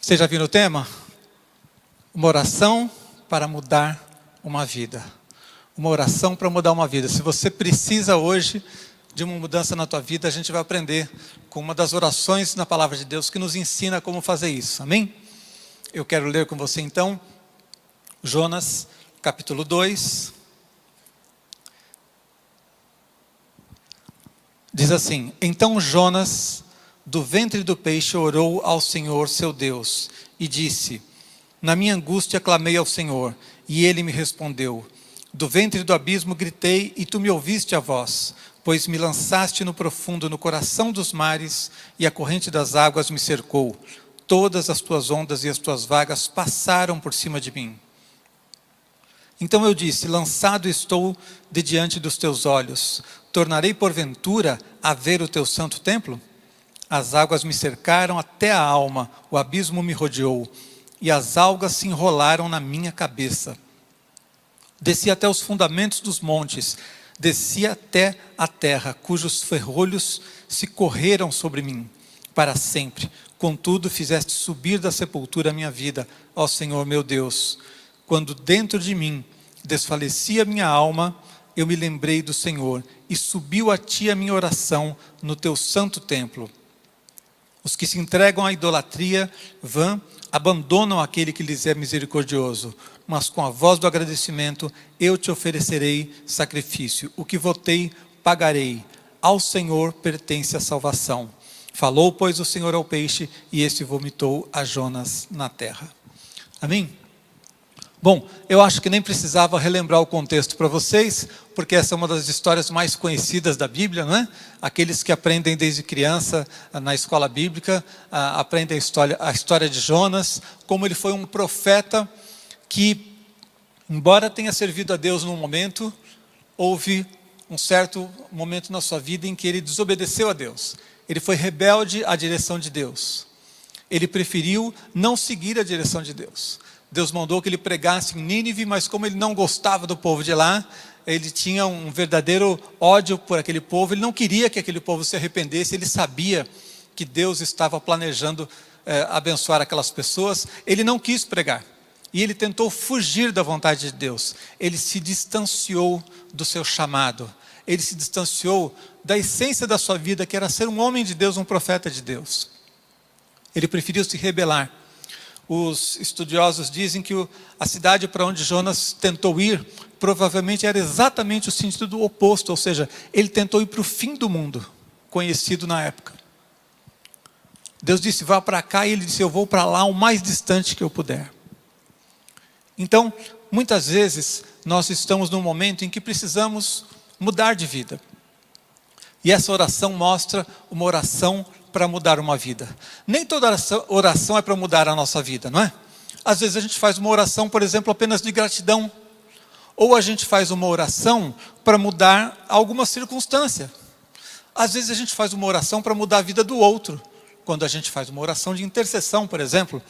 Você já viu o tema? Uma oração para mudar uma vida. Uma oração para mudar uma vida. Se você precisa hoje de uma mudança na tua vida, a gente vai aprender com uma das orações na palavra de Deus que nos ensina como fazer isso. Amém? Eu quero ler com você então, Jonas, capítulo 2. Diz assim: Então Jonas, do ventre do peixe, orou ao Senhor seu Deus e disse: Na minha angústia clamei ao Senhor, e ele me respondeu. Do ventre do abismo gritei, e tu me ouviste a voz, pois me lançaste no profundo, no coração dos mares, e a corrente das águas me cercou. Todas as tuas ondas e as tuas vagas passaram por cima de mim. Então eu disse: lançado estou de diante dos teus olhos. Tornarei porventura a ver o teu santo templo? As águas me cercaram até a alma, o abismo me rodeou, e as algas se enrolaram na minha cabeça. Desci até os fundamentos dos montes, desci até a terra, cujos ferrolhos se correram sobre mim para sempre. Contudo, fizeste subir da sepultura a minha vida, ó Senhor meu Deus. Quando dentro de mim desfalecia minha alma, eu me lembrei do Senhor, e subiu a ti a minha oração no teu santo templo. Os que se entregam à idolatria vã abandonam aquele que lhes é misericordioso, mas com a voz do agradecimento eu te oferecerei sacrifício. O que votei, pagarei. Ao Senhor pertence a salvação. Falou, pois, o Senhor ao peixe, e este vomitou a Jonas na terra. Amém? Bom, eu acho que nem precisava relembrar o contexto para vocês, porque essa é uma das histórias mais conhecidas da Bíblia, não é? Aqueles que aprendem desde criança na escola bíblica, aprendem a história de Jonas, como ele foi um profeta que, embora tenha servido a Deus num momento, houve um certo momento na sua vida em que ele desobedeceu a Deus. Ele foi rebelde à direção de Deus. Ele preferiu não seguir a direção de Deus. Deus mandou que ele pregasse em Nínive, mas como ele não gostava do povo de lá, ele tinha um verdadeiro ódio por aquele povo, ele não queria que aquele povo se arrependesse, ele sabia que Deus estava planejando abençoar aquelas pessoas, ele não quis pregar, e ele tentou fugir da vontade de Deus, ele se distanciou do seu chamado, ele se distanciou da essência da sua vida, que era ser um homem de Deus, um profeta de Deus. Ele preferiu se rebelar. Os estudiosos dizem que a cidade para onde Jonas tentou ir, provavelmente era exatamente o sentido oposto, ou seja, ele tentou ir para o fim do mundo, conhecido na época. Deus disse, vá para cá, e ele disse, eu vou para lá o mais distante que eu puder. Então, muitas vezes, nós estamos num momento em que precisamos mudar de vida. E essa oração mostra uma oração para mudar uma vida. Nem toda oração é para mudar a nossa vida, não é? Às vezes a gente faz uma oração, por exemplo, apenas de gratidão. Ou a gente faz uma oração para mudar alguma circunstância. Às vezes a gente faz uma oração para mudar a vida do outro. Quando a gente faz uma oração de intercessão, por exemplo.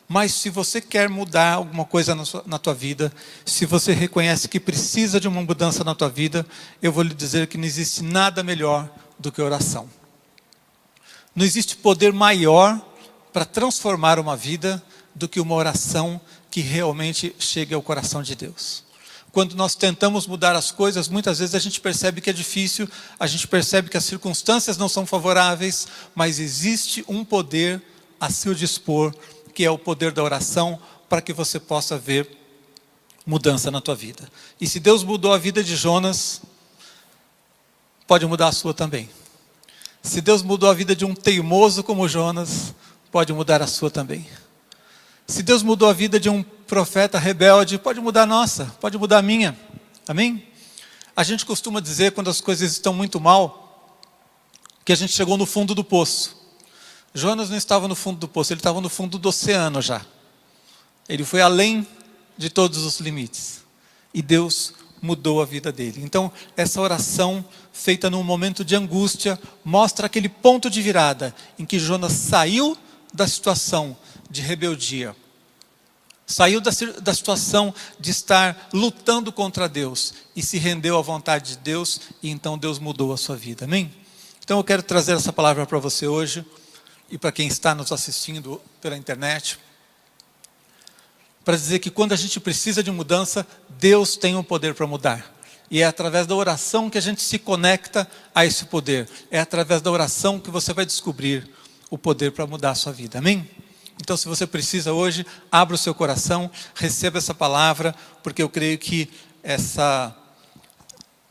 Mas se você quer mudar alguma coisa na tua vida, se você reconhece que precisa de uma mudança na tua vida, eu vou lhe dizer que não existe nada melhor do que oração. Não existe poder maior para transformar uma vida do que uma oração que realmente chegue ao coração de Deus. Quando nós tentamos mudar as coisas, muitas vezes a gente percebe que é difícil, a gente percebe que as circunstâncias não são favoráveis, mas existe um poder a seu dispor, que é o poder da oração, para que você possa ver mudança na tua vida. E se Deus mudou a vida de Jonas, pode mudar a sua também. Se Deus mudou a vida de um teimoso como Jonas, pode mudar a sua também. Se Deus mudou a vida de um profeta rebelde, pode mudar a nossa, pode mudar a minha. Amém? A gente costuma dizer, quando as coisas estão muito mal, que a gente chegou no fundo do poço. Jonas não estava no fundo do poço, ele estava no fundo do oceano já. Ele foi além de todos os limites. E Deus mudou a vida dele. Então, essa oração feita num momento de angústia, mostra aquele ponto de virada, em que Jonas saiu da situação de rebeldia. Saiu da situação de estar lutando contra Deus, e se rendeu à vontade de Deus, e então Deus mudou a sua vida. Amém? Então eu quero trazer essa palavra para você hoje, e para quem está nos assistindo pela internet, para dizer que quando a gente precisa de mudança, Deus tem um poder para mudar. E é através da oração que a gente se conecta a esse poder. É através da oração que você vai descobrir o poder para mudar a sua vida. Amém? Então, se você precisa hoje, abra o seu coração, receba essa palavra, porque eu creio que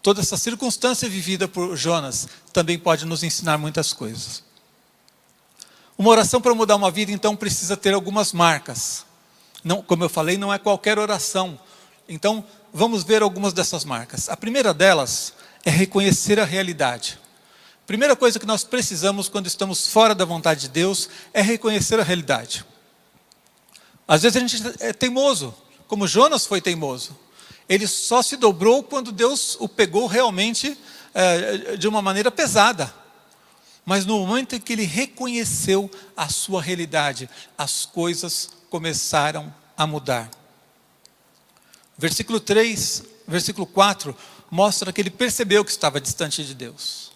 toda essa circunstância vivida por Jonas também pode nos ensinar muitas coisas. Uma oração para mudar uma vida, então, precisa ter algumas marcas. Não, como eu falei, não é qualquer oração. Então, vamos ver algumas dessas marcas. A primeira delas é reconhecer a realidade. A primeira coisa que nós precisamos quando estamos fora da vontade de Deus é reconhecer a realidade. Às vezes a gente é teimoso, como Jonas foi teimoso. Ele só se dobrou quando Deus o pegou realmente de uma maneira pesada. Mas no momento em que ele reconheceu a sua realidade, as coisas começaram a mudar. Versículo 3, versículo 4, mostra que ele percebeu que estava distante de Deus.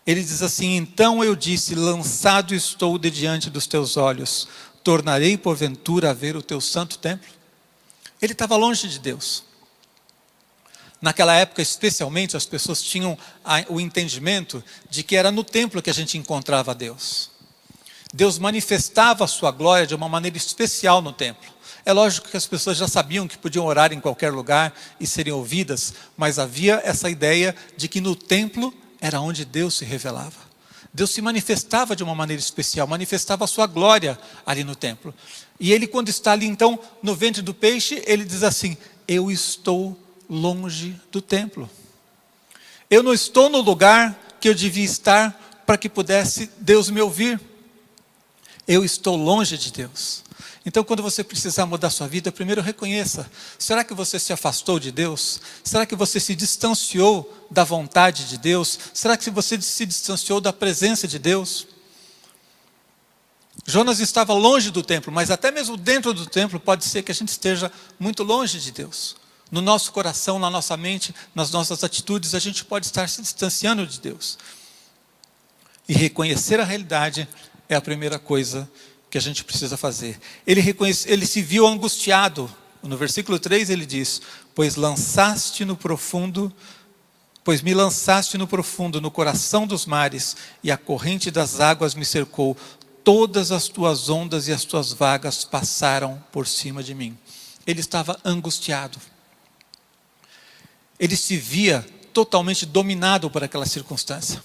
Ele diz assim: então eu disse, lançado estou de diante dos teus olhos, tornarei porventura a ver o teu santo templo? Ele estava longe de Deus. Naquela época, especialmente, as pessoas tinham o entendimento de que era no templo que a gente encontrava Deus. Deus manifestava a sua glória de uma maneira especial no templo. É lógico que as pessoas já sabiam que podiam orar em qualquer lugar e serem ouvidas, mas havia essa ideia de que no templo era onde Deus se revelava. Deus se manifestava de uma maneira especial, manifestava a sua glória ali no templo. E ele, quando está ali então no ventre do peixe, ele diz assim: eu estou longe do templo. Eu não estou no lugar que eu devia estar para que pudesse Deus me ouvir. Eu estou longe de Deus. Então, quando você precisar mudar sua vida, primeiro reconheça: será que você se afastou de Deus? Será que você se distanciou da vontade de Deus? Será que você se distanciou da presença de Deus? Jonas estava longe do templo, mas até mesmo dentro do templo pode ser que a gente esteja muito longe de Deus. No nosso coração, na nossa mente, nas nossas atitudes, a gente pode estar se distanciando de Deus. E reconhecer a realidade é a primeira coisa que a gente precisa fazer. Ele se viu angustiado. No versículo 3 ele diz: pois me lançaste no profundo, no coração dos mares, e a corrente das águas me cercou. Todas as tuas ondas e as tuas vagas passaram por cima de mim. Ele estava angustiado. Ele se via totalmente dominado por aquela circunstância.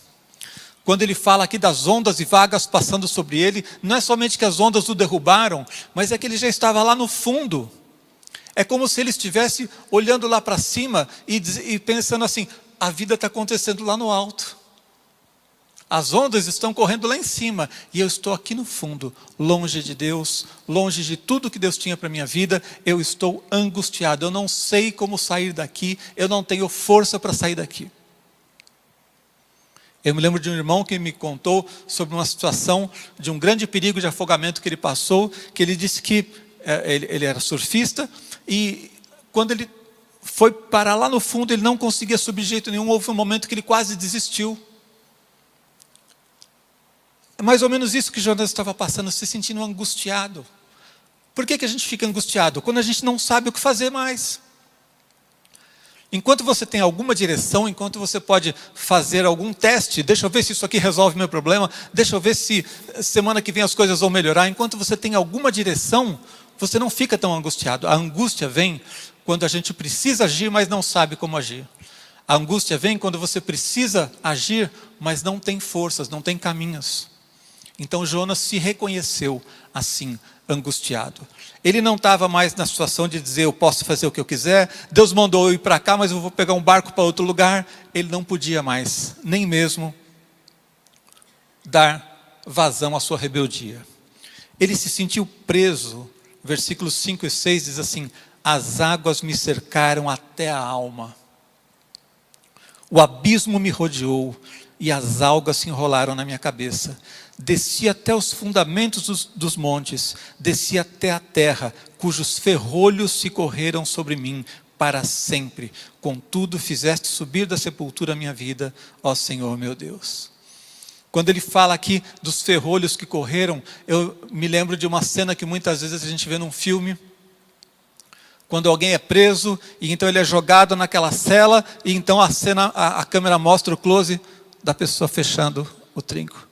Quando ele fala aqui das ondas e vagas passando sobre ele, não é somente que as ondas o derrubaram, mas é que ele já estava lá no fundo. É como se ele estivesse olhando lá para cima e pensando assim: a vida está acontecendo lá no alto. As ondas estão correndo lá em cima e eu estou aqui no fundo, longe de Deus, longe de tudo que Deus tinha para a minha vida. Eu estou angustiado, eu não sei como sair daqui, eu não tenho força para sair daqui. Eu me lembro de um irmão que me contou sobre uma situação de um grande perigo de afogamento que ele passou, que ele disse que ele era surfista e quando ele foi parar lá no fundo, ele não conseguia subir de jeito nenhum. Houve um momento que ele quase desistiu. É mais ou menos isso que Jonas estava passando, se sentindo angustiado. Por que a gente fica angustiado? Quando a gente não sabe o que fazer mais. Enquanto você tem alguma direção, enquanto você pode fazer algum teste, deixa eu ver se isso aqui resolve meu problema, deixa eu ver se semana que vem as coisas vão melhorar. Enquanto você tem alguma direção, você não fica tão angustiado. A angústia vem quando a gente precisa agir, mas não sabe como agir. A angústia vem quando você precisa agir, mas não tem forças, não tem caminhos. Então Jonas se reconheceu assim, angustiado. Ele não estava mais na situação de dizer: eu posso fazer o que eu quiser, Deus mandou eu ir para cá, mas eu vou pegar um barco para outro lugar. Ele não podia mais, nem mesmo dar vazão à sua rebeldia. Ele se sentiu preso. Versículos 5 e 6 diz assim: as águas me cercaram até a alma, o abismo me rodeou e as algas se enrolaram na minha cabeça. Desci até os fundamentos dos montes, desci até a terra, cujos ferrolhos se correram sobre mim para sempre. Contudo, fizeste subir da sepultura a minha vida, ó Senhor meu Deus. Quando ele fala aqui dos ferrolhos que correram, eu me lembro de uma cena que muitas vezes a gente vê num filme, quando alguém é preso, e então ele é jogado naquela cela, e então a câmera mostra o close da pessoa fechando o trinco.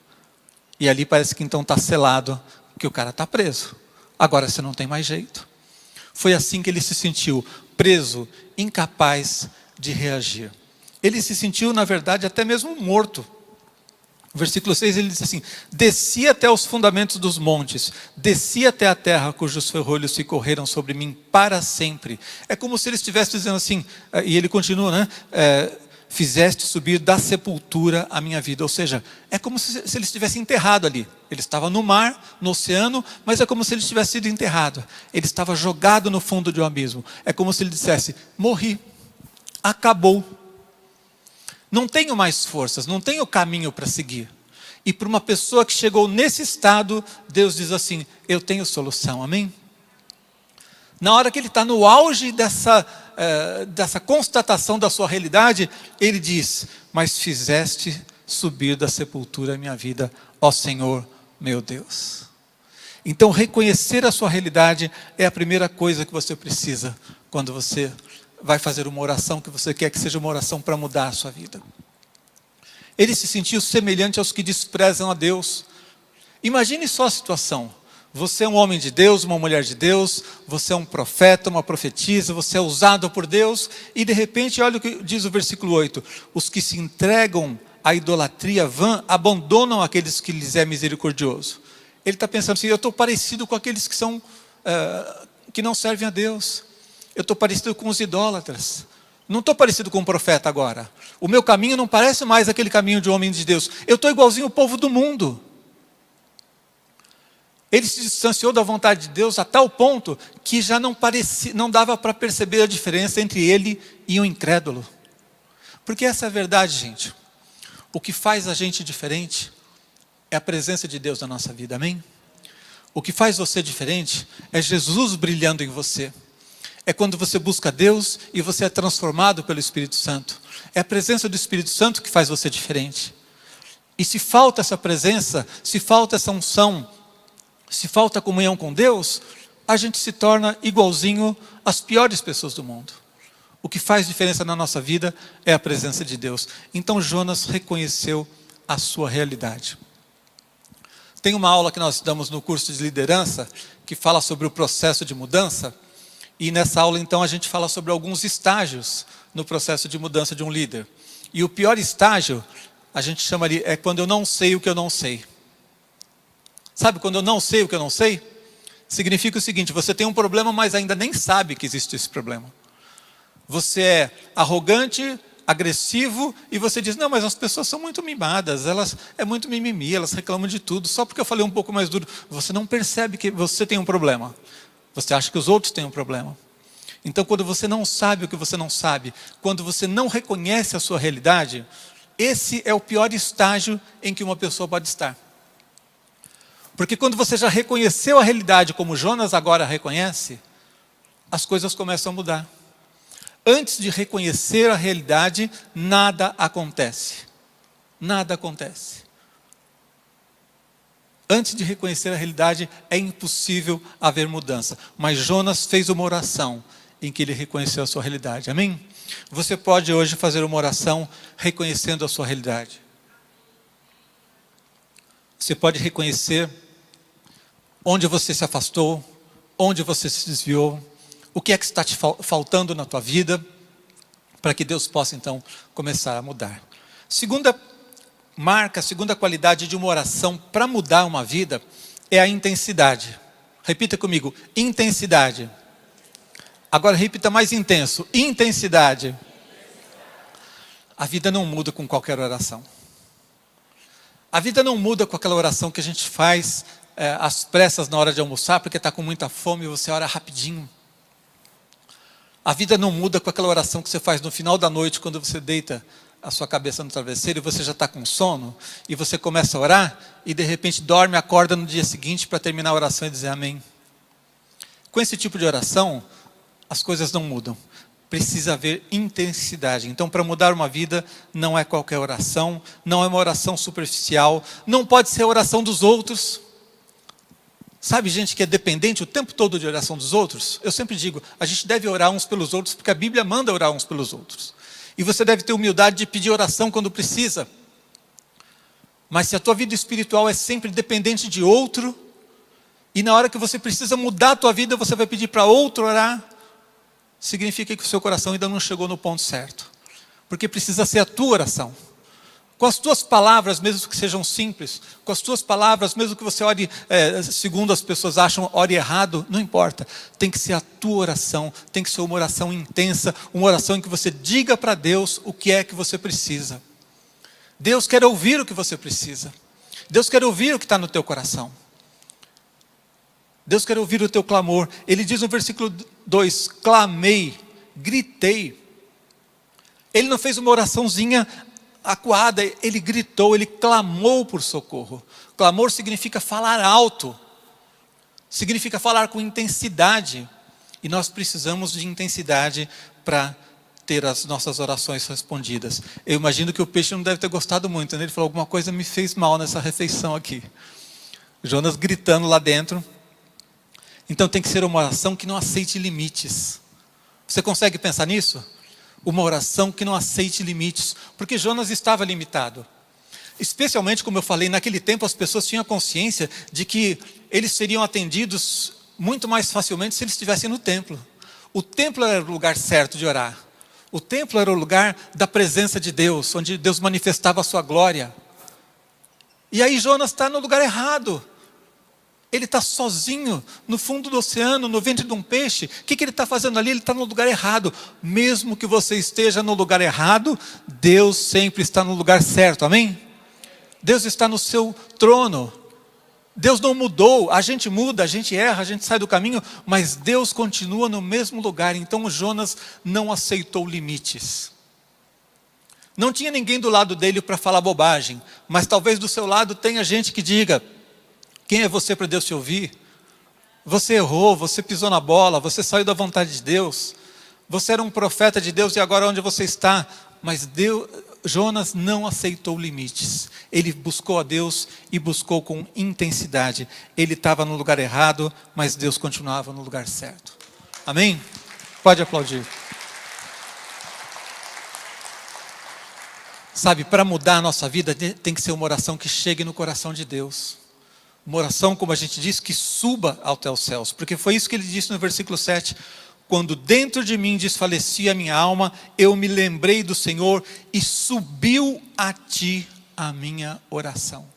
E ali parece que então está selado que o cara está preso. Agora você não tem mais jeito. Foi assim que ele se sentiu, preso, incapaz de reagir. Ele se sentiu, na verdade, até mesmo morto. No versículo 6 ele diz assim: desci até os fundamentos dos montes, desci até a terra cujos ferrolhos se correram sobre mim para sempre. É como se ele estivesse dizendo assim, e ele continua, né? Fizeste subir da sepultura a minha vida. Ou seja, é como se ele estivesse enterrado ali. Ele estava no mar, no oceano, mas é como se ele tivesse sido enterrado. Ele estava jogado no fundo de um abismo. É como se ele dissesse: morri, acabou. Não tenho mais forças, não tenho caminho para seguir. E para uma pessoa que chegou nesse estado, Deus diz assim: eu tenho solução, amém? Na hora que ele está no auge dessa constatação da sua realidade, ele diz: mas fizeste subir da sepultura a minha vida, ó Senhor meu Deus. Então reconhecer a sua realidade é a primeira coisa que você precisa quando você vai fazer uma oração que você quer que seja uma oração para mudar a sua vida. Ele se sentiu semelhante aos que desprezam a Deus. Imagine só a situação. Você é um homem de Deus, uma mulher de Deus, você é um profeta, uma profetisa, você é usado por Deus, e de repente, olha o que diz o versículo 8: os que se entregam à idolatria vã abandonam aqueles que lhes é misericordioso. Ele está pensando assim: eu estou parecido com aqueles que não servem a Deus. Eu estou parecido com os idólatras. Não estou parecido com um profeta agora. O meu caminho não parece mais aquele caminho de homem de Deus. Eu estou igualzinho ao povo do mundo. Ele se distanciou da vontade de Deus a tal ponto que já não dava para perceber a diferença entre ele e o incrédulo. Porque essa é a verdade, gente. O que faz a gente diferente é a presença de Deus na nossa vida, amém? O que faz você diferente é Jesus brilhando em você. É quando você busca Deus e você é transformado pelo Espírito Santo. É a presença do Espírito Santo que faz você diferente. E se falta essa presença, se falta essa unção, se falta comunhão com Deus, a gente se torna igualzinho às piores pessoas do mundo. O que faz diferença na nossa vida é a presença de Deus. Então Jonas reconheceu a sua realidade. Tem uma aula que nós damos no curso de liderança que fala sobre o processo de mudança. E nessa aula, então, a gente fala sobre alguns estágios no processo de mudança de um líder. E o pior estágio, a gente chama ali, é quando eu não sei o que eu não sei. Sabe, quando eu não sei o que eu não sei? Significa o seguinte: você tem um problema, mas ainda nem sabe que existe esse problema. Você é arrogante, agressivo, e você diz: não, mas as pessoas são muito mimadas, elas é muito mimimi, elas reclamam de tudo. Só porque eu falei um pouco mais duro, você não percebe que você tem um problema. Você acha que os outros têm um problema. Então, quando você não sabe o que você não sabe, quando você não reconhece a sua realidade, esse é o pior estágio em que uma pessoa pode estar. Porque quando você já reconheceu a realidade como Jonas agora reconhece, as coisas começam a mudar. Antes de reconhecer a realidade, nada acontece. Nada acontece. Antes de reconhecer a realidade, é impossível haver mudança. Mas Jonas fez uma oração em que ele reconheceu a sua realidade. Amém? Você pode hoje fazer uma oração reconhecendo a sua realidade. Você pode reconhecer onde você se afastou, onde você se desviou, o que é que está te faltando na tua vida, para que Deus possa então começar a mudar. Segunda qualidade de uma oração para mudar uma vida é a intensidade. Repita comigo: intensidade. Agora repita mais intenso: intensidade. A vida não muda com qualquer oração. A vida não muda com aquela oração que a gente faz às pressas na hora de almoçar, porque está com muita fome e você ora rapidinho. A vida não muda com aquela oração que você faz no final da noite, quando você deita a sua cabeça no travesseiro e você já está com sono, e você começa a orar, e de repente dorme, acorda no dia seguinte para terminar a oração e dizer amém. Com esse tipo de oração, as coisas não mudam. precisa haver intensidade. Então, para mudar uma vida, não é qualquer oração, não é uma oração superficial, não pode ser a oração dos outros. Sabe gente que é dependente o tempo todo de oração dos outros? Eu sempre digo, a gente deve orar uns pelos outros, porque a Bíblia manda orar uns pelos outros. E você deve ter humildade de pedir oração quando precisa. Mas se a tua vida espiritual é sempre dependente de outro, e na hora que você precisa mudar a tua vida, você vai pedir para outro orar, significa que o seu coração ainda não chegou no ponto certo. Porque precisa ser a tua oração. Com as tuas palavras, mesmo que sejam simples, com as tuas palavras, mesmo que você ore, segundo as pessoas acham, ore errado, não importa. Tem que ser a tua oração, tem que ser uma oração intensa, uma oração em que você diga para Deus o que é que você precisa. Deus quer ouvir o que você precisa. Deus quer ouvir o que está no teu coração. Deus quer ouvir o teu clamor. Ele diz no versículo 2, clamei, gritei. Ele não fez uma oraçãozinha acuada, ele gritou, ele clamou por socorro. Clamor significa falar alto, significa falar com intensidade. E nós precisamos de intensidade para ter as nossas orações respondidas. Eu imagino que o peixe não deve ter gostado muito, né? Ele falou, alguma coisa me fez mal nessa refeição aqui. Jonas gritando lá dentro. Então tem que ser uma oração que não aceite limites. Você consegue pensar nisso? Uma oração que não aceite limites. Porque Jonas estava limitado. Especialmente, como eu falei, naquele tempo as pessoas tinham consciência de que eles seriam atendidos muito mais facilmente se eles estivessem no templo. O templo era o lugar certo de orar. O templo era o lugar da presença de Deus, onde Deus manifestava a sua glória. E aí Jonas está no lugar errado. Ele está sozinho, no fundo do oceano, no ventre de um peixe. O que ele está fazendo ali? Ele está no lugar errado. Mesmo que você esteja no lugar errado, Deus sempre está no lugar certo, amém? Deus está no seu trono. Deus não mudou, a gente muda, a gente erra, a gente sai do caminho, mas Deus continua no mesmo lugar. Então Jonas não aceitou limites. Não tinha ninguém do lado dele para falar bobagem, mas talvez do seu lado tenha gente que diga, quem é você para Deus te ouvir? Você errou, você pisou na bola, você saiu da vontade de Deus. Você era um profeta de Deus e agora onde você está? Mas Jonas não aceitou limites. Ele buscou a Deus e buscou com intensidade. Ele estava no lugar errado, mas Deus continuava no lugar certo. Amém? Pode aplaudir. Sabe, para mudar a nossa vida tem que ser uma oração que chegue no coração de Deus. Uma oração, como a gente diz, que suba até os céus. Porque foi isso que ele disse no versículo 7. Quando dentro de mim desfalecia a minha alma, eu me lembrei do Senhor e subiu a ti a minha oração.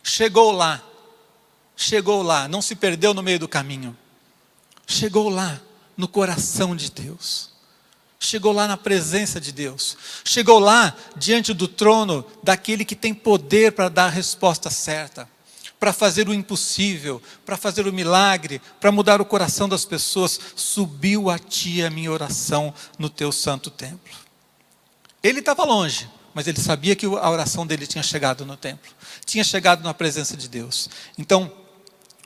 Chegou lá, não se perdeu no meio do caminho. Chegou lá, no coração de Deus. Chegou lá na presença de Deus. Chegou lá, diante do trono daquele que tem poder para dar a resposta certa. Para fazer o impossível, para fazer o milagre, para mudar o coração das pessoas. Subiu a ti a minha oração no teu santo templo. Ele estava longe, mas ele sabia que a oração dele tinha chegado no templo. Tinha chegado na presença de Deus. Então,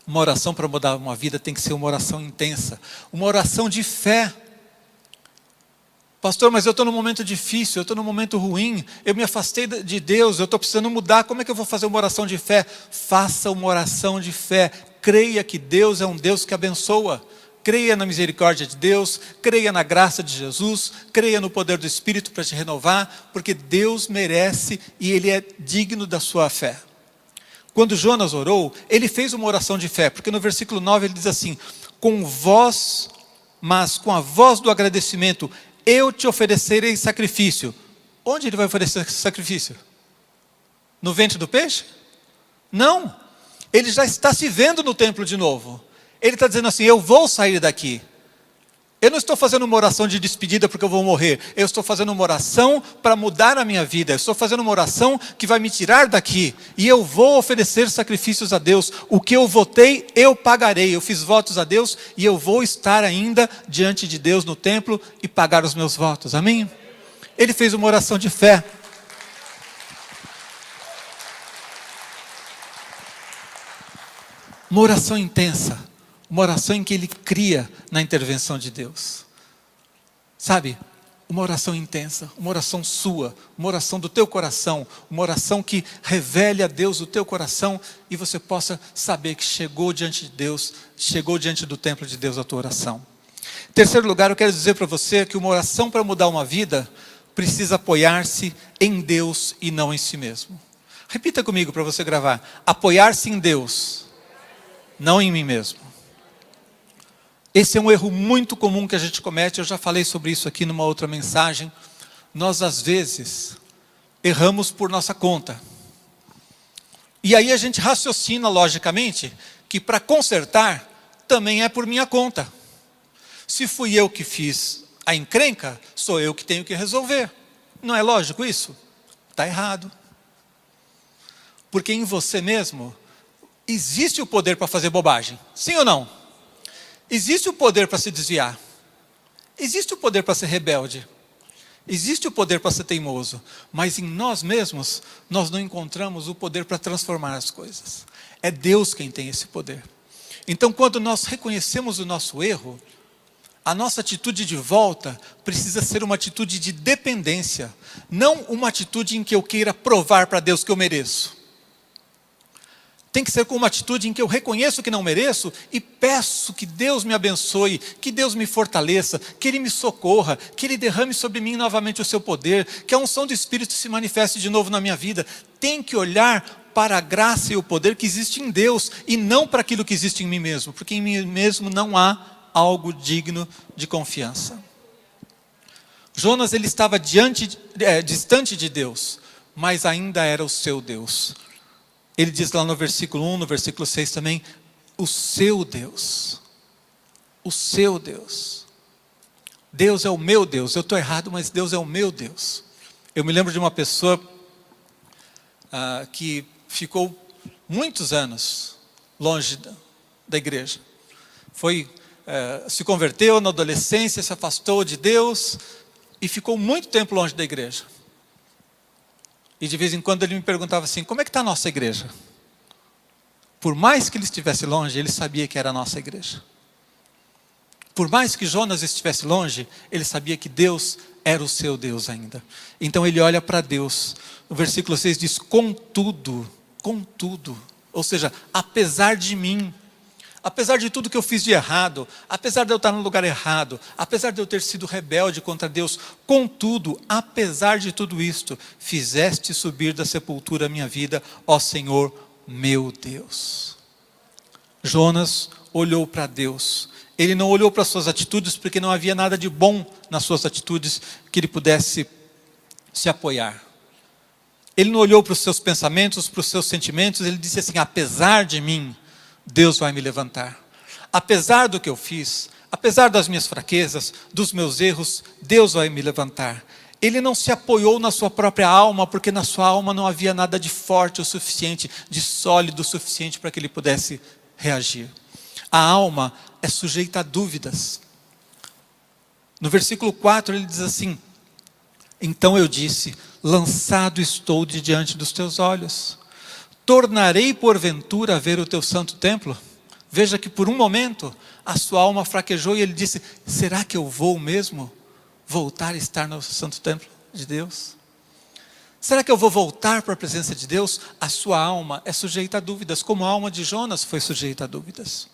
uma oração para mudar uma vida tem que ser uma oração intensa. Uma oração de fé. Pastor, mas eu estou num momento difícil, eu estou num momento ruim, eu me afastei de Deus, eu estou precisando mudar, como é que eu vou fazer uma oração de fé? Faça uma oração de fé, creia que Deus é um Deus que abençoa, creia na misericórdia de Deus, creia na graça de Jesus, creia no poder do Espírito para te renovar, porque Deus merece e Ele é digno da sua fé. Quando Jonas orou, ele fez uma oração de fé, porque no versículo 9 ele diz assim, com a voz do agradecimento, eu te oferecerei sacrifício. Onde ele vai oferecer sacrifício? No ventre do peixe? Não. Ele já está se vendo no templo de novo. Ele está dizendo assim, eu vou sair daqui. Eu não estou fazendo uma oração de despedida porque eu vou morrer. Eu estou fazendo uma oração para mudar a minha vida. Eu estou fazendo uma oração que vai me tirar daqui. E eu vou oferecer sacrifícios a Deus. O que eu votei, eu pagarei. Eu fiz votos a Deus e eu vou estar ainda diante de Deus no templo e pagar os meus votos. Amém? Ele fez uma oração de fé. Uma oração intensa. Uma oração em que ele cria na intervenção de Deus. Sabe? Uma oração intensa, uma oração sua, uma oração do teu coração, uma oração que revele a Deus o teu coração e você possa saber que chegou diante de Deus, chegou diante do templo de Deus a tua oração. Em terceiro lugar, eu quero dizer para você que uma oração para mudar uma vida precisa apoiar-se em Deus e não em si mesmo. Repita comigo para você gravar: apoiar-se em Deus, não em mim mesmo. Esse é um erro muito comum que a gente comete. Eu já falei sobre isso aqui numa outra mensagem. Nós às vezes erramos por nossa conta. E aí a gente raciocina logicamente que para consertar também é por minha conta. Se fui eu que fiz a encrenca, sou eu que tenho que resolver. Não é lógico isso? Está errado. Porque em você mesmo existe o poder para fazer bobagem. Sim ou não? Existe o poder para se desviar. Existe o poder para ser rebelde. Existe o poder para ser teimoso. Mas em nós mesmos, nós não encontramos o poder para transformar as coisas. É Deus quem tem esse poder. Então, quando nós reconhecemos o nosso erro, a nossa atitude de volta precisa ser uma atitude de dependência. Não uma atitude em que eu queira provar para Deus que eu mereço. Tem que ser com uma atitude em que eu reconheço que não mereço e peço que Deus me abençoe, que Deus me fortaleça, que Ele me socorra, que Ele derrame sobre mim novamente o seu poder, que a unção do Espírito se manifeste de novo na minha vida. Tem que olhar para a graça e o poder que existe em Deus e não para aquilo que existe em mim mesmo, porque em mim mesmo não há algo digno de confiança. Jonas, ele estava distante de Deus, mas ainda era o seu Deus. Ele diz lá no versículo 1, no versículo 6 também, o seu Deus. O seu Deus. Deus é o meu Deus. Eu estou errado, mas Deus é o meu Deus. Eu me lembro de uma pessoa que ficou muitos anos longe da igreja. Se converteu na adolescência, se afastou de Deus e ficou muito tempo longe da igreja. E de vez em quando ele me perguntava assim, como é que está a nossa igreja? Por mais que ele estivesse longe, ele sabia que era a nossa igreja. Por mais que Jonas estivesse longe, ele sabia que Deus era o seu Deus ainda. Então ele olha para Deus. O versículo 6 diz, contudo, ou seja, apesar de mim, apesar de tudo que eu fiz de errado, apesar de eu estar no lugar errado, apesar de eu ter sido rebelde contra Deus, contudo, apesar de tudo isto, fizeste subir da sepultura a minha vida, ó Senhor, meu Deus. Jonas olhou para Deus. Ele não olhou para suas atitudes, porque não havia nada de bom nas suas atitudes que ele pudesse se apoiar. Ele não olhou para os seus pensamentos, para os seus sentimentos, ele disse assim, apesar de mim, Deus vai me levantar. Apesar do que eu fiz, apesar das minhas fraquezas, dos meus erros, Deus vai me levantar. Ele não se apoiou na sua própria alma, porque na sua alma não havia nada de forte o suficiente, de sólido o suficiente para que ele pudesse reagir. A alma é sujeita a dúvidas. No versículo 4 ele diz assim, então eu disse, lançado estou de diante dos teus olhos. Tornarei porventura a ver o teu santo templo? Veja que por um momento a sua alma fraquejou e ele disse, será que eu vou mesmo voltar a estar no santo templo de Deus? Será que eu vou voltar para a presença de Deus? A sua alma é sujeita a dúvidas, como a alma de Jonas foi sujeita a dúvidas.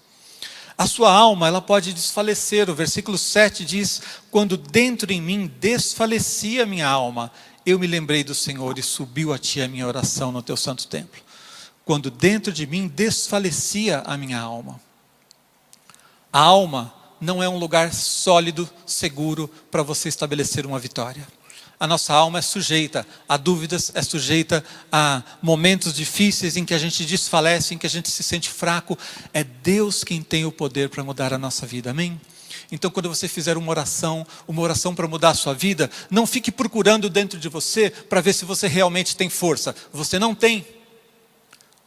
A sua alma, ela pode desfalecer. O versículo 7 diz, quando dentro em mim desfalecia a minha alma, eu me lembrei do Senhor e subiu a ti a minha oração no teu santo templo. Quando dentro de mim desfalecia a minha alma. A alma não é um lugar sólido, seguro para você estabelecer uma vitória. A nossa alma é sujeita a dúvidas, é sujeita a momentos difíceis em que a gente desfalece, em que a gente se sente fraco. É Deus quem tem o poder para mudar a nossa vida, amém? Então quando você fizer uma oração para mudar a sua vida, não fique procurando dentro de você para ver se você realmente tem força. Você não tem.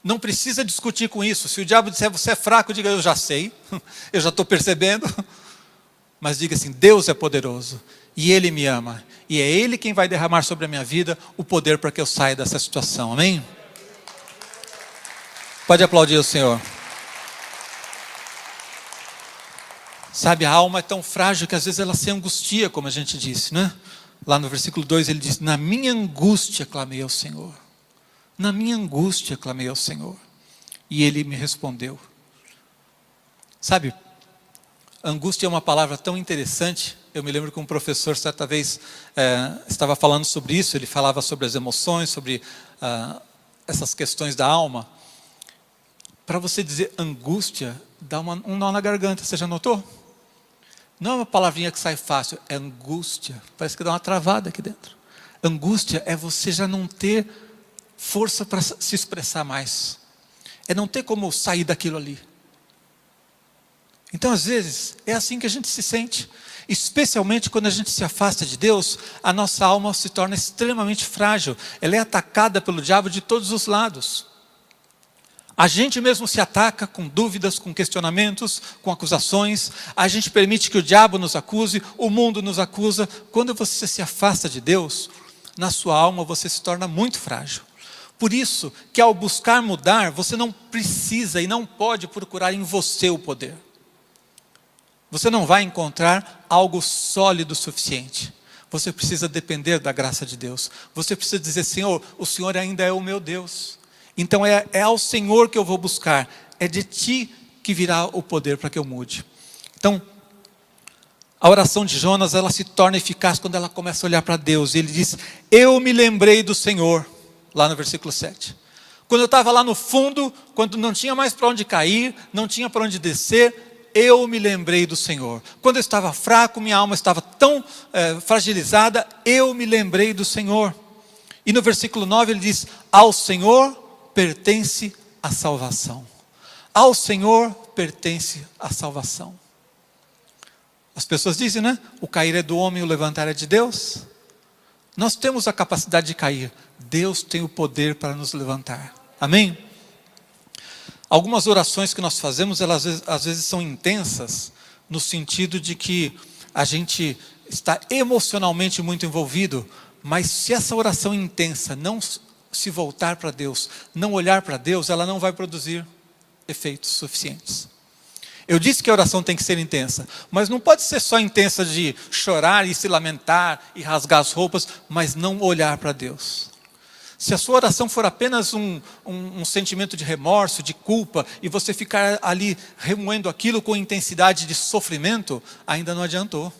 Não precisa discutir com isso. Se o diabo disser você é fraco, diga eu já sei, eu já estou percebendo. Mas diga assim, Deus é poderoso e Ele me ama. E é Ele quem vai derramar sobre a minha vida o poder para que eu saia dessa situação, amém? Pode aplaudir o Senhor. Sabe, a alma é tão frágil que às vezes ela se angustia, como a gente disse, né? Lá no versículo 2 ele diz: na minha angústia clamei ao Senhor. Na minha angústia clamei ao Senhor. E Ele me respondeu. Sabe, angústia é uma palavra tão interessante. Eu me lembro que um professor certa vez estava falando sobre isso. Ele falava sobre as emoções, sobre essas questões da alma. Para você dizer angústia, dá um nó na garganta, você já notou? Não é uma palavrinha que sai fácil, é angústia. Parece que dá uma travada aqui dentro. Angústia é você já não ter força para se expressar mais. É não ter como sair daquilo ali. Então, às vezes, é assim que a gente se sente. Especialmente quando a gente se afasta de Deus, a nossa alma se torna extremamente frágil. Ela é atacada pelo diabo de todos os lados. A gente mesmo se ataca com dúvidas, com questionamentos, com acusações. A gente permite que o diabo nos acuse, o mundo nos acusa. Quando você se afasta de Deus, na sua alma você se torna muito frágil. Por isso que ao buscar mudar, você não precisa e não pode procurar em você o poder. Você não vai encontrar algo sólido o suficiente. Você precisa depender da graça de Deus. Você precisa dizer: Senhor, o Senhor ainda é o meu Deus. Então é ao Senhor que eu vou buscar. É de Ti que virá o poder para que eu mude. Então, a oração de Jonas, ela se torna eficaz quando ela começa a olhar para Deus. E ele diz: eu me lembrei do Senhor. Lá no versículo 7. Quando eu estava lá no fundo, quando não tinha mais para onde cair, não tinha para onde descer, eu me lembrei do Senhor. Quando eu estava fraco, minha alma estava tão fragilizada, eu me lembrei do Senhor. E no versículo 9 ele diz: ao Senhor pertence a salvação. Ao Senhor pertence a salvação. As pessoas dizem, né? O cair é do homem, o levantar é de Deus. Nós temos a capacidade de cair. Deus tem o poder para nos levantar. Amém? Algumas orações que nós fazemos, elas às vezes são intensas, no sentido de que a gente está emocionalmente muito envolvido, mas se essa oração intensa não se voltar para Deus, não olhar para Deus, ela não vai produzir efeitos suficientes. Eu disse que a oração tem que ser intensa, mas não pode ser só intensa de chorar e se lamentar e rasgar as roupas, mas não olhar para Deus. Se a sua oração for apenas um sentimento de remorso, de culpa, e você ficar ali remoendo aquilo com intensidade de sofrimento, ainda não adiantou.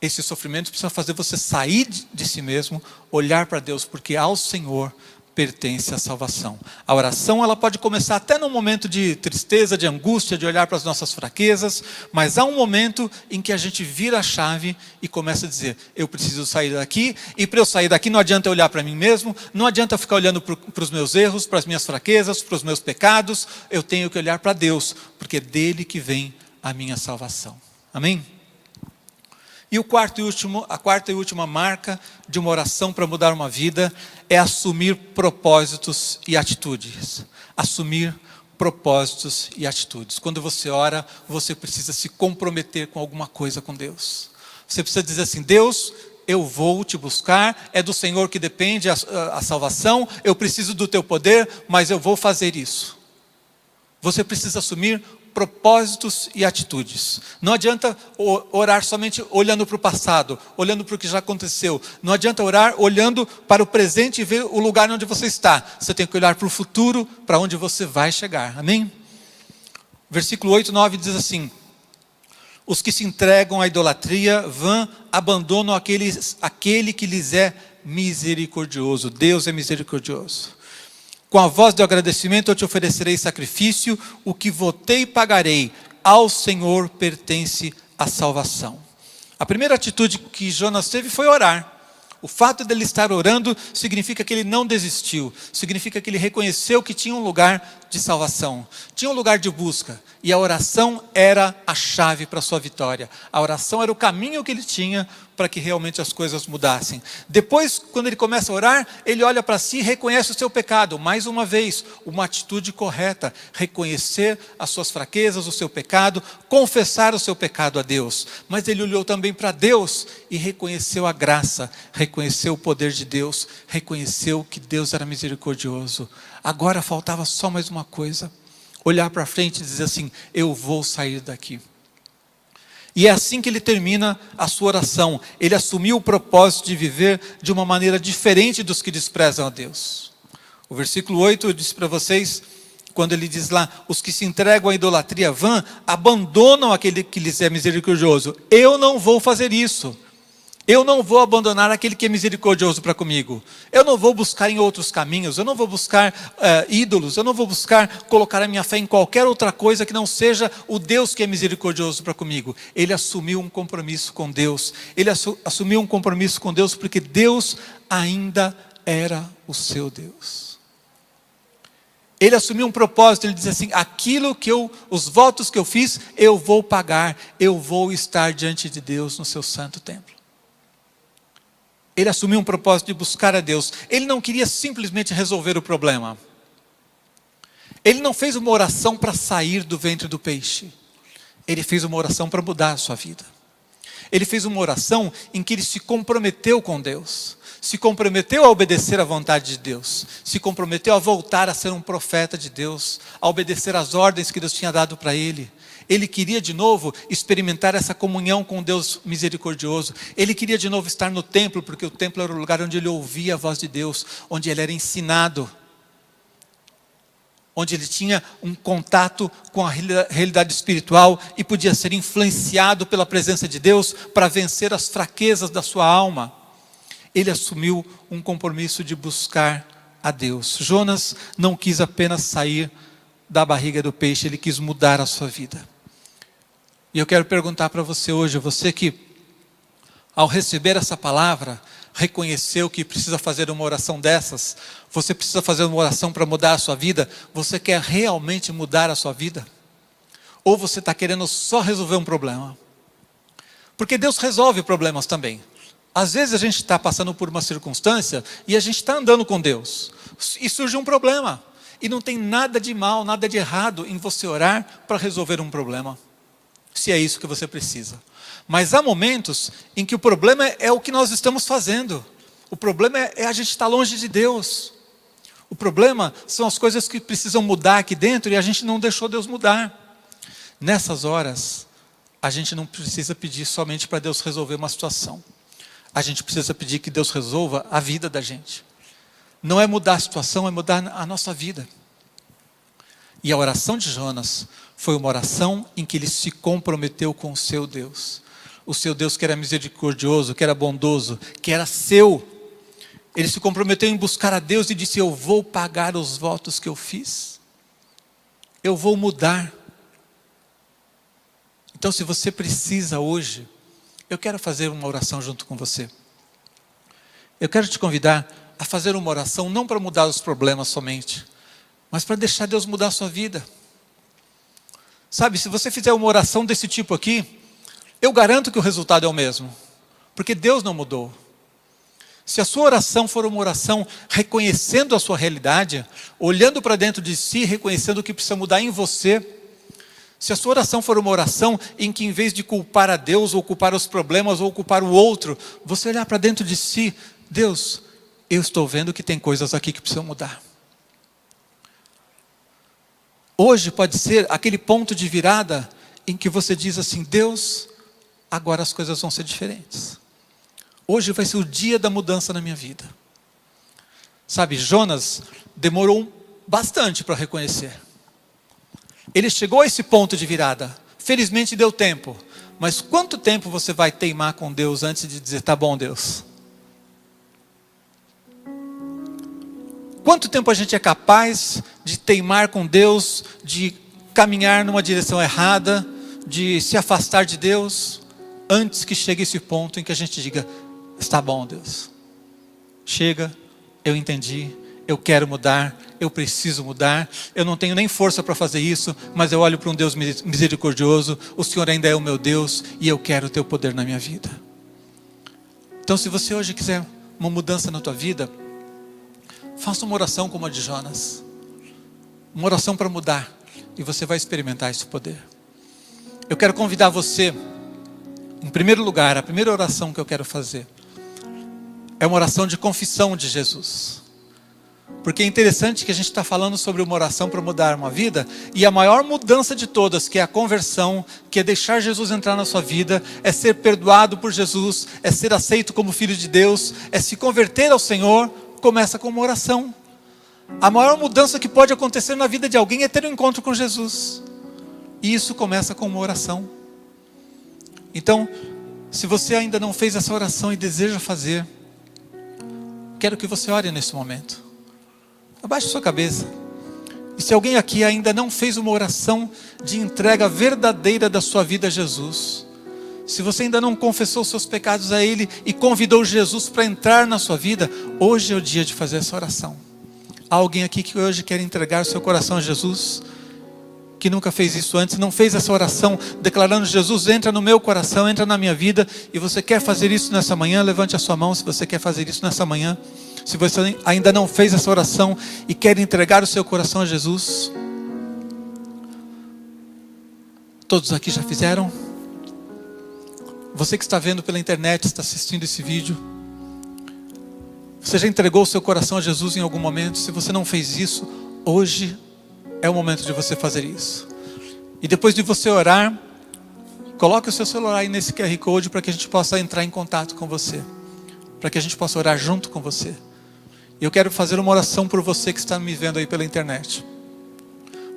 Esse sofrimento precisa fazer você sair de si mesmo, olhar para Deus, porque ao Senhor pertence a salvação. A oração, ela pode começar até num momento de tristeza, de angústia, de olhar para as nossas fraquezas, mas há um momento em que a gente vira a chave e começa a dizer: eu preciso sair daqui, e para eu sair daqui não adianta eu olhar para mim mesmo, não adianta eu ficar olhando para os meus erros, para as minhas fraquezas, para os meus pecados, eu tenho que olhar para Deus, porque é dele que vem a minha salvação. Amém? E a quarta e última marca de uma oração para mudar uma vida é assumir propósitos e atitudes. Assumir propósitos e atitudes. Quando você ora, você precisa se comprometer com alguma coisa com Deus. Você precisa dizer assim: Deus, eu vou te buscar, é do Senhor que depende a salvação, eu preciso do teu poder, mas eu vou fazer isso. Você precisa assumir propósitos e atitudes. Não adianta orar somente olhando para o passado, olhando para o que já aconteceu. Não adianta orar olhando para o presente e ver o lugar onde você está. Você tem que olhar para o futuro, para onde você vai chegar. Amém? Versículo 8, 9 diz assim: os que se entregam à idolatria vã abandonam aquele que lhes é misericordioso. Deus é misericordioso. Com a voz de agradecimento eu te oferecerei sacrifício, o que votei pagarei, ao Senhor pertence a salvação. A primeira atitude que Jonas teve foi orar. O fato dele estar orando significa que ele não desistiu, significa que ele reconheceu que tinha um lugar de salvação, tinha um lugar de busca, e a oração era a chave para a sua vitória. A oração era o caminho que ele tinha para que realmente as coisas mudassem. Depois, quando ele começa a orar, ele olha para si e reconhece o seu pecado. Mais uma vez, uma atitude correta: reconhecer as suas fraquezas, o seu pecado, confessar o seu pecado a Deus. Mas ele olhou também para Deus e reconheceu a graça, reconheceu o poder de Deus, reconheceu que Deus era misericordioso. Agora faltava só mais uma coisa: olhar para frente e dizer assim: eu vou sair daqui. E é assim que ele termina a sua oração. Ele assumiu o propósito de viver de uma maneira diferente dos que desprezam a Deus. O versículo 8 eu disse para vocês, quando ele diz lá, os que se entregam à idolatria vã, abandonam aquele que lhes é misericordioso. Eu não vou fazer isso. Eu não vou abandonar aquele que é misericordioso para comigo. Eu não vou buscar em outros caminhos. Eu não vou buscar ídolos. Eu não vou buscar colocar a minha fé em qualquer outra coisa que não seja o Deus que é misericordioso para comigo. Ele assumiu um compromisso com Deus. Ele assumiu um compromisso com Deus porque Deus ainda era o seu Deus. Ele assumiu um propósito. Ele diz assim, os votos que eu fiz, eu vou pagar. Eu vou estar diante de Deus no seu santo templo. Ele assumiu um propósito de buscar a Deus. Ele não queria simplesmente resolver o problema. Ele não fez uma oração para sair do ventre do peixe. Ele fez uma oração para mudar a sua vida. Ele fez uma oração em que ele se comprometeu com Deus. Se comprometeu a obedecer à vontade de Deus. Se comprometeu a voltar a ser um profeta de Deus. A obedecer às ordens que Deus tinha dado para ele. Ele queria de novo experimentar essa comunhão com Deus misericordioso. Ele queria de novo estar no templo, porque o templo era o lugar onde ele ouvia a voz de Deus, onde ele era ensinado, onde ele tinha um contato com a realidade espiritual e podia ser influenciado pela presença de Deus para vencer as fraquezas da sua alma. Ele assumiu um compromisso de buscar a Deus. Jonas não quis apenas sair da barriga do peixe, ele quis mudar a sua vida. E eu quero perguntar para você hoje, você que ao receber essa palavra, reconheceu que precisa fazer uma oração dessas, você precisa fazer uma oração para mudar a sua vida, você quer realmente mudar a sua vida? Ou você está querendo só resolver um problema? Porque Deus resolve problemas também. Às vezes a gente está passando por uma circunstância e a gente está andando com Deus. E surge um problema. E não tem nada de mal, nada de errado em você orar para resolver um problema. Se é isso que você precisa. Mas há momentos em que o problema é o que nós estamos fazendo. O problema é a gente estar longe de Deus. O problema são as coisas que precisam mudar aqui dentro e a gente não deixou Deus mudar. Nessas horas, a gente não precisa pedir somente para Deus resolver uma situação. A gente precisa pedir que Deus resolva a vida da gente. Não é mudar a situação, é mudar a nossa vida. E a oração de Jonas foi uma oração em que ele se comprometeu com o seu Deus. O seu Deus que era misericordioso, que era bondoso, que era seu. Ele se comprometeu em buscar a Deus e disse, eu vou pagar os votos que eu fiz. Eu vou mudar. Então se você precisa hoje, eu quero fazer uma oração junto com você. Eu quero te convidar a fazer uma oração não para mudar os problemas somente, mas para deixar Deus mudar a sua vida. Sabe, se você fizer uma oração desse tipo aqui, eu garanto que o resultado é o mesmo, porque Deus não mudou. Se a sua oração for uma oração reconhecendo a sua realidade, olhando para dentro de si, reconhecendo o que precisa mudar em você, se a sua oração for uma oração em que em vez de culpar a Deus, ou culpar os problemas, ou culpar o outro, você olhar para dentro de si, Deus, eu estou vendo que tem coisas aqui que precisam mudar. Hoje pode ser aquele ponto de virada em que você diz assim, Deus, agora as coisas vão ser diferentes. Hoje vai ser o dia da mudança na minha vida. Sabe, Jonas demorou bastante para reconhecer. Ele chegou a esse ponto de virada. Felizmente deu tempo. Mas quanto tempo você vai teimar com Deus antes de dizer, tá bom, Deus? Quanto tempo a gente é capaz de teimar com Deus, de caminhar numa direção errada, de se afastar de Deus, antes que chegue esse ponto em que a gente diga, está bom, Deus. Chega, eu entendi, eu quero mudar, eu preciso mudar, eu não tenho nem força para fazer isso, mas eu olho para um Deus misericordioso, o Senhor ainda é o meu Deus e eu quero o teu poder na minha vida. Então se você hoje quiser uma mudança na tua vida, faça uma oração como a de Jonas. Uma oração para mudar. E você vai experimentar esse poder. Eu quero convidar você, em primeiro lugar, a primeira oração que eu quero fazer, é uma oração de confissão de Jesus. Porque é interessante que a gente está falando sobre uma oração para mudar uma vida, e a maior mudança de todas, que é a conversão, que é deixar Jesus entrar na sua vida, é ser perdoado por Jesus, é ser aceito como filho de Deus, é se converter ao Senhor, começa com uma oração. A maior mudança que pode acontecer na vida de alguém é ter um encontro com Jesus. E isso começa com uma oração. Então, se você ainda não fez essa oração e deseja fazer, quero que você ore nesse momento. Abaixe sua cabeça. E se alguém aqui ainda não fez uma oração de entrega verdadeira da sua vida a Jesus, se você ainda não confessou seus pecados a Ele e convidou Jesus para entrar na sua vida, hoje é o dia de fazer essa oração. Há alguém aqui que hoje quer entregar o seu coração a Jesus, que nunca fez isso antes, não fez essa oração declarando: Jesus, entra no meu coração, entra na minha vida, e você quer fazer isso nessa manhã? Levante a sua mão se você quer fazer isso nessa manhã. Se você ainda não fez essa oração e quer entregar o seu coração a Jesus, todos aqui já fizeram? Você que está vendo pela internet, está assistindo esse vídeo, você já entregou o seu coração a Jesus em algum momento? Se você não fez isso, hoje é o momento de você fazer isso. E depois de você orar, coloque o seu celular aí nesse QR Code para que a gente possa entrar em contato com você, para que a gente possa orar junto com você. E eu quero fazer uma oração por você que está me vendo aí pela internet.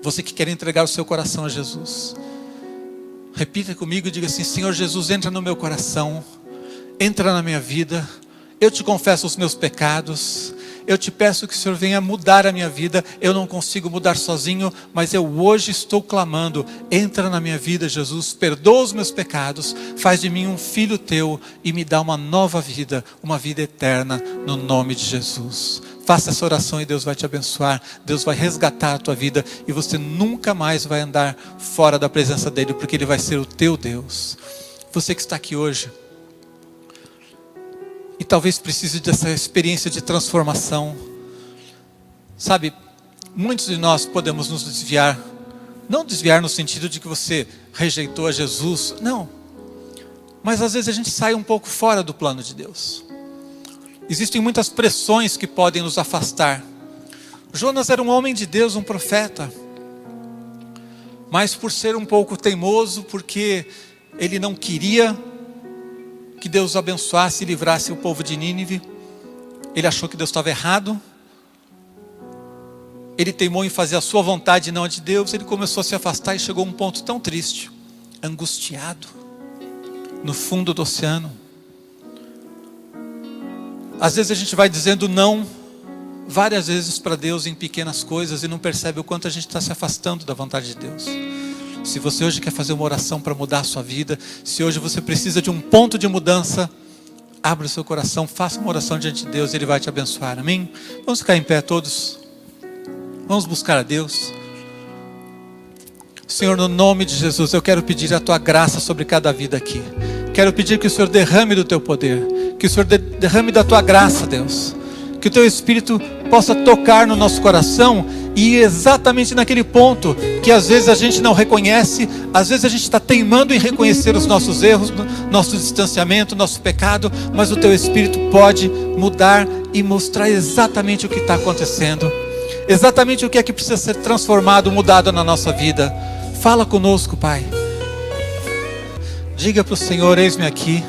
Você que quer entregar o seu coração a Jesus. Repita comigo e diga assim: Senhor Jesus, entra no meu coração, entra na minha vida. Eu te confesso os meus pecados. Eu te peço que o Senhor venha mudar a minha vida. Eu não consigo mudar sozinho, mas eu hoje estou clamando: entra na minha vida, Jesus, perdoa os meus pecados, faz de mim um filho teu e me dá uma nova vida, uma vida eterna, no nome de Jesus. Faça essa oração e Deus vai te abençoar. Deus vai resgatar a tua vida e você nunca mais vai andar fora da presença dEle, porque Ele vai ser o teu Deus. Você que está aqui hoje e talvez precise dessa experiência de transformação. Sabe, muitos de nós podemos nos desviar. Não desviar no sentido de que você rejeitou a Jesus, não. Mas às vezes a gente sai um pouco fora do plano de Deus. Existem muitas pressões que podem nos afastar. Jonas era um homem de Deus, um profeta. Mas por ser um pouco teimoso, porque ele não queria que Deus abençoasse e livrasse o povo de Nínive, ele achou que Deus estava errado, ele teimou em fazer a sua vontade e não a de Deus, ele começou a se afastar e chegou a um ponto tão triste, angustiado, no fundo do oceano. Às vezes a gente vai dizendo não várias vezes para Deus em pequenas coisas e não percebe o quanto a gente está se afastando da vontade de Deus. Se você hoje quer fazer uma oração para mudar a sua vida, se hoje você precisa de um ponto de mudança, abra o seu coração, faça uma oração diante de Deus e Ele vai te abençoar, amém? Vamos ficar em pé todos, vamos buscar a Deus. Senhor, no nome de Jesus, eu quero pedir a Tua graça sobre cada vida aqui. Quero pedir que o Senhor derrame do Teu poder, que o Senhor derrame da Tua graça, Deus. Que o Teu Espírito possa tocar no nosso coração e ir exatamente naquele ponto que às vezes a gente não reconhece, às vezes a gente está teimando em reconhecer os nossos erros, nosso distanciamento, nosso pecado, mas o Teu Espírito pode mudar e mostrar exatamente o que está acontecendo, exatamente o que é que precisa ser transformado, mudado na nossa vida. Fala conosco, Pai. Diga para o Senhor: eis-me aqui.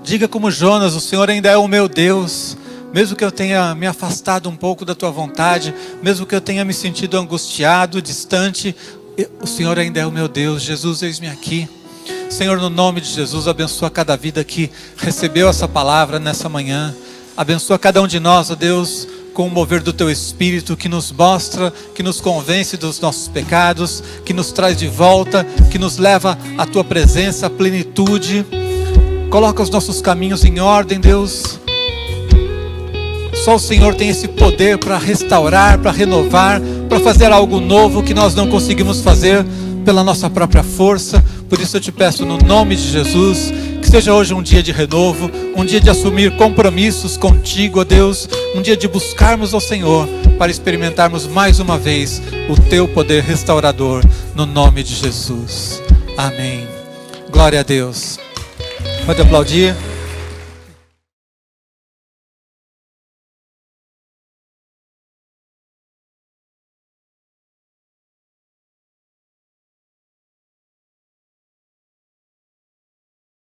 Diga como Jonas: o Senhor ainda é o meu Deus. Mesmo que eu tenha me afastado um pouco da Tua vontade, mesmo que eu tenha me sentido angustiado, distante, o Senhor ainda é o meu Deus. Jesus, eis-me aqui. Senhor, no nome de Jesus, abençoa cada vida que recebeu essa palavra nessa manhã. Abençoa cada um de nós, ó Deus, com o mover do Teu Espírito, que nos mostra, que nos convence dos nossos pecados, que nos traz de volta, que nos leva à Tua presença, à plenitude. Coloca os nossos caminhos em ordem, Deus. Só o Senhor tem esse poder para restaurar, para renovar, para fazer algo novo que nós não conseguimos fazer pela nossa própria força. Por isso eu te peço no nome de Jesus, que seja hoje um dia de renovo, um dia de assumir compromissos contigo, ó Deus, um dia de buscarmos ao Senhor para experimentarmos mais uma vez o Teu poder restaurador, no nome de Jesus. Amém. Glória a Deus. Pode aplaudir.